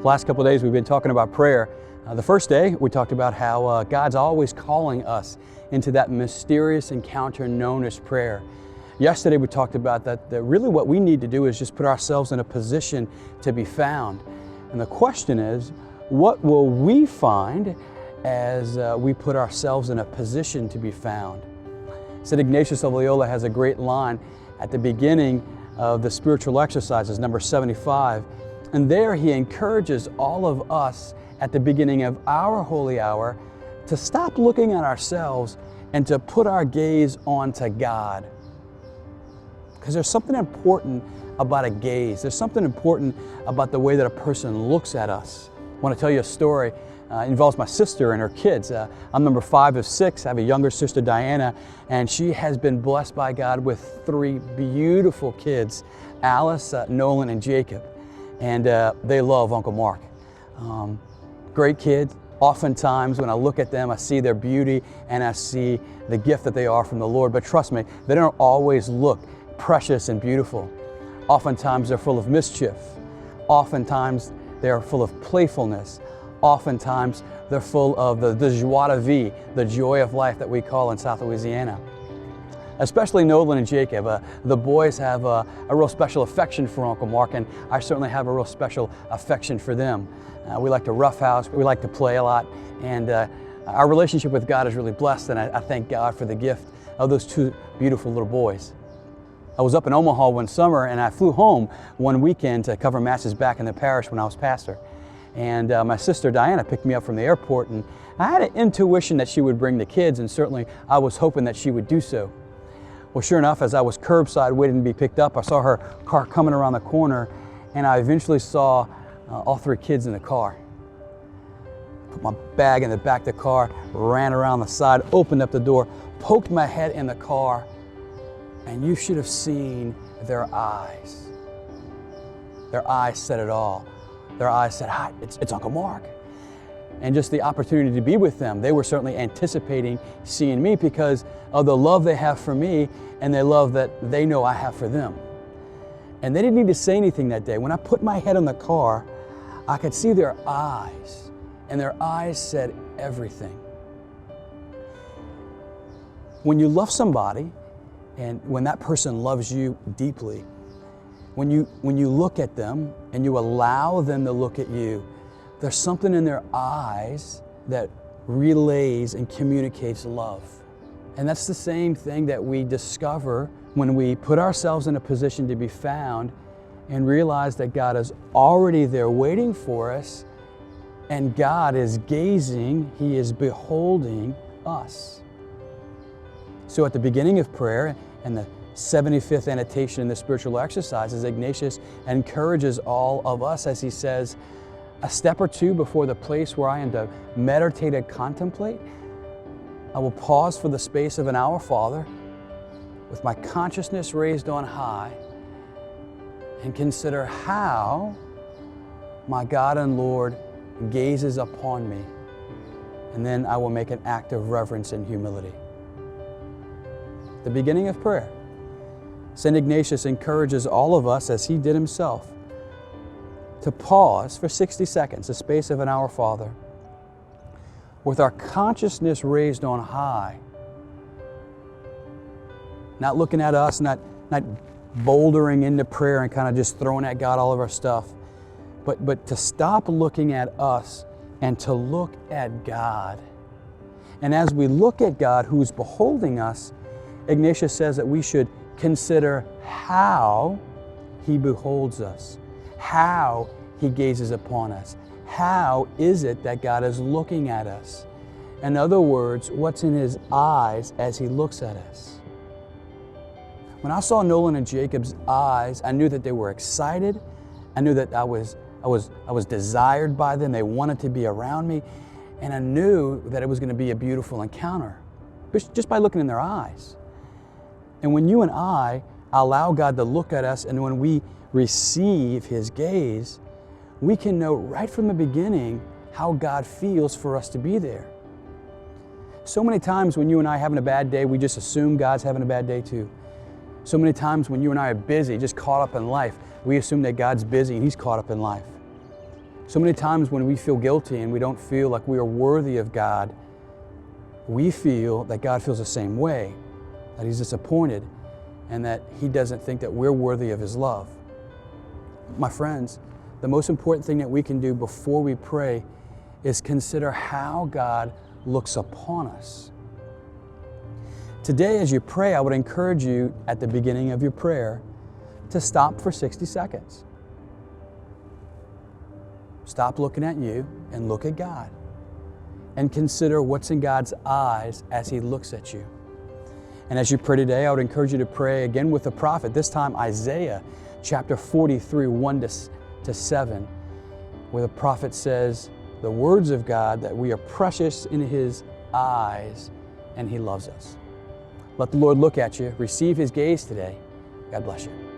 Last couple of days we've been talking about prayer. The first day we talked about how God's always calling us into that mysterious encounter known as prayer. Yesterday we talked about that really what we need to do is just put ourselves in a position to be found. And the question is, what will we find as we put ourselves in a position to be found? St. Ignatius of Loyola has a great line at the beginning of the spiritual exercises, number 75. And there he encourages all of us at the beginning of our holy hour to stop looking at ourselves and to put our gaze onto God. Because there's something important about a gaze. There's something important about the way that a person looks at us. I want to tell you a story. It involves my sister and her kids. I'm number 5 of 6. I have a younger sister, Diana, and she has been blessed by God with 3 beautiful kids, Alice, Nolan, and Jacob. And they love Uncle Mark. Great kids. Oftentimes when I look at them, I see their beauty and I see the gift that they are from the Lord. But trust me, they don't always look precious and beautiful. Oftentimes they're full of mischief. Oftentimes they're full of playfulness. Oftentimes they're full of the joie de vie, the joy of life that we call in South Louisiana. Especially Nolan and Jacob. The boys have a real special affection for Uncle Mark, and I certainly have a real special affection for them. We like to roughhouse, we like to play a lot, and our relationship with God is really blessed, and I thank God for the gift of those 2 beautiful little boys. I was up in Omaha one summer, and I flew home one weekend to cover masses back in the parish when I was pastor. And my sister Diana picked me up from the airport, and I had an intuition that she would bring the kids, and certainly I was hoping that she would do so. Well, sure enough, as I was curbside waiting to be picked up, I saw her car coming around the corner, and I eventually saw all 3 kids in the car. Put my bag in the back of the car, ran around the side, opened up the door, poked my head in the car, and you should have seen their eyes. Their eyes said it all. Their eyes said, "Hi, it's Uncle Mark." And just the opportunity to be with them, they were certainly anticipating seeing me because of the love they have for me and the love that they know I have for them. And they didn't need to say anything that day. When I put my head in the car, I could see their eyes, and their eyes said everything. When you love somebody, and when that person loves you deeply, when you look at them and you allow them to look at you, there's something in their eyes that relays and communicates love. And that's the same thing that we discover when we put ourselves in a position to be found and realize that God is already there waiting for us, and God is gazing, He is beholding us. So at the beginning of prayer and the 75th annotation in the spiritual exercises, Ignatius encourages all of us as he says, a step or 2 before the place where I am to meditate and contemplate, I will pause for the space of an Our Father with my consciousness raised on high and consider how my God and Lord gazes upon me. And then I will make an act of reverence and humility. The beginning of prayer. St. Ignatius encourages all of us, as he did himself, to pause for 60 seconds, the space of an Our Father, with our consciousness raised on high, not looking at us, not bouldering into prayer and kind of just throwing at God all of our stuff, but to stop looking at us and to look at God. And as we look at God who's beholding us, Ignatius says that we should consider how He beholds us, how He gazes upon us. How is it that God is looking at us? In other words, what's in His eyes as He looks at us? When I saw Nolan and Jacob's eyes, I knew that they were excited. I knew that I was desired by them. They wanted to be around me. And I knew that it was going to be a beautiful encounter just by looking in their eyes. And when you and I allow God to look at us, and when we receive His gaze, we can know right from the beginning how God feels for us to be there. So many times when you and I are having a bad day, we just assume God's having a bad day too. So many times when you and I are busy, just caught up in life, we assume that God's busy and He's caught up in life. So many times when we feel guilty and we don't feel like we are worthy of God, we feel that God feels the same way, that He's disappointed and that He doesn't think that we're worthy of His love. My friends, the most important thing that we can do before we pray is consider how God looks upon us. Today, as you pray, I would encourage you at the beginning of your prayer to stop for 60 seconds. Stop looking at you and look at God. And consider what's in God's eyes as He looks at you. And as you pray today, I would encourage you to pray again with the prophet, this time Isaiah chapter 43, 1-7, where the prophet says the words of God, that we are precious in His eyes and He loves us. Let the Lord look at you, receive His gaze today. God bless you.